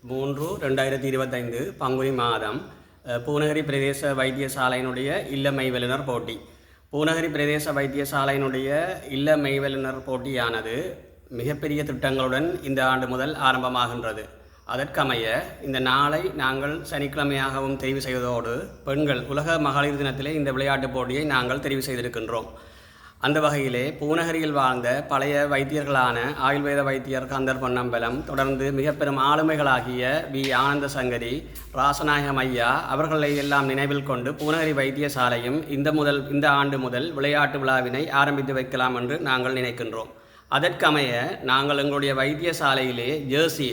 3/2025 பங்குனி மாதம் பூநகரி பிரதேச வைத்தியசாலையினுடைய இல்ல மெய்வல்லுனர் போட்டி. பூநகரி பிரதேச வைத்தியசாலையினுடைய இல்ல மெய்வல்லுனர் போட்டியானது மிகப்பெரிய திட்டங்களுடன் இந்த ஆண்டு முதல் ஆரம்பமாகின்றது. அதற்கமைய இந்த நாளை நாங்கள் சனிக்கிழமையாகவும் தெரிவு செய்வதோடு பெண்கள் உலக மகளிர் தினத்திலே இந்த விளையாட்டுப் போட்டியை நாங்கள் தெரிவு செய்திருக்கின்றோம். அந்த வகையிலே பூநகரியில் வாழ்ந்த பழைய வைத்தியர்களான ஆயுர்வேத வைத்தியர் கந்தர் பொன்னம்பலம், தொடர்ந்து மிக பெரும் ஆளுமைகளாகிய வி ஆனந்த சங்கரி, ராசநாயகம் ஐயா அவர்களை எல்லாம் நினைவில் கொண்டு பூநகரி வைத்தியசாலையும் இந்த ஆண்டு முதல் விளையாட்டு விழாவினை ஆரம்பித்து வைக்கலாம் என்று நாங்கள் நினைக்கின்றோம். அதற்கமைய நாங்கள் எங்களுடைய வைத்தியசாலையிலே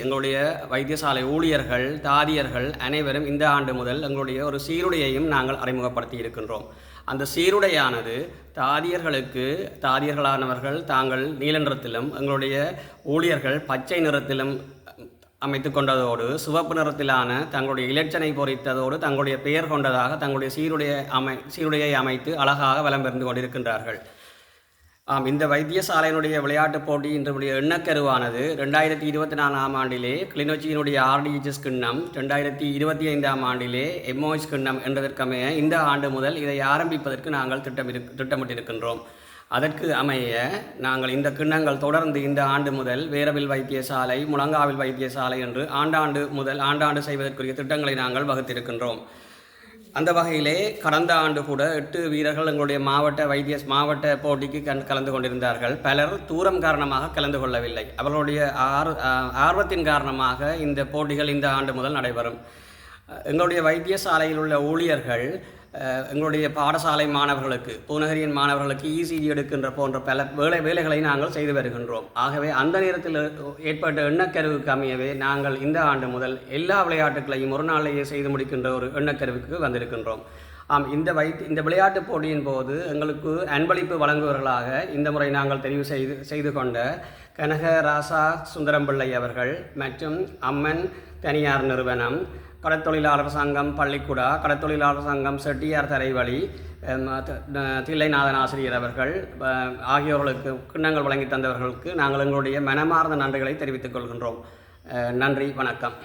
எங்களுடைய வைத்தியசாலை ஊழியர்கள், தாதியர்கள் அனைவரும் இந்த ஆண்டு முதல் எங்களுடைய ஒரு சீருடையையும் நாங்கள் அறிமுகப்படுத்தி இருக்கின்றோம். அந்த சீருடையானது தாதியர்களானவர்கள் தாங்கள் நீல நிறத்திலும், எங்களுடைய ஊழியர்கள் பச்சை நிறத்திலும் அமைத்து கொண்டதோடு, சிவப்பு நிறத்திலான தங்களுடைய இலட்சனை பொறித்ததோடு தங்களுடைய பெயர் கொண்டதாக தங்களுடைய சீருடையை அமைத்து அழகாக வலம் பெறுந்து கொண்டிருக்கின்றார்கள். இந்த வைத்தியசாலையினுடைய விளையாட்டுப் போட்டி இன்றைய எண்ணக்கருவானது 2024 ஆண்டிலே கிளிநொச்சியினுடைய RDHS கிண்ணம், 2025 ஆண்டிலே MOH கிண்ணம் என்பதற்கமைய இந்த ஆண்டு முதல் இதை ஆரம்பிப்பதற்கு நாங்கள் திட்டமிட்டிருக்கின்றோம். அதற்கு அமைய நாங்கள் இந்த கிண்ணங்கள் தொடர்ந்து இந்த ஆண்டு முதல் வேரவில் வைத்தியசாலை, முழங்காவில் வைத்தியசாலை என்று ஆண்டாண்டு செய்வதற்குரிய திட்டங்களை நாங்கள் வகுத்திருக்கின்றோம். அந்த வகையிலே கடந்த ஆண்டு கூட 8 வீரர்கள் எங்களுடைய மாவட்ட போட்டிக்கு கலந்து கொண்டிருந்தார்கள். பலர் தூரம் காரணமாக கலந்து கொள்ளவில்லை. அவர்களுடைய ஆர்வத்தின் காரணமாக இந்த போட்டிகள் இந்த ஆண்டு முதல் நடைபெறும். எங்களுடைய வைத்தியசாலையில் உள்ள ஊழியர்கள் எங்களுடைய பாடசாலை மாணவர்களுக்கு, பூநகரியின் மாணவர்களுக்கு ECG எடுக்கின்ற போன்ற பல வேலைகளை நாங்கள் செய்து வருகின்றோம். ஆகவே அந்த நேரத்தில் ஏற்பட்ட எண்ணக்கருவுக்கு அமையவே நாங்கள் இந்த ஆண்டு முதல் எல்லா விளையாட்டுகளையும் ஒரு நாளிலேயே செய்து முடிக்கின்ற ஒரு எண்ணக்கருவுக்கு வந்திருக்கின்றோம். இந்த விளையாட்டுப் போட்டியின் போது எங்களுக்கு அன்பளிப்பு வழங்குவர்களாக இந்த முறை நாங்கள் தெரிவு செய்து கொண்ட கனக ராசா சுந்தரம்பிள்ளை அவர்கள் மற்றும் அம்மன் தனியார் நிறுவனம், கடற்தொழிலாளர் சங்கம் பள்ளிக்குடா, கடற்தொழிலாளர் சங்கம் செட்டியார் தரைவழி, தில்லைநாதன் ஆசிரியர் அவர்கள் ஆகியோர்களுக்கு கிண்ணங்கள் வழங்கி தந்தவர்களுக்கு நாங்கள் எங்களுடைய மனமார்ந்த நன்றிகளை தெரிவித்துக் கொள்கின்றோம். நன்றி, வணக்கம்.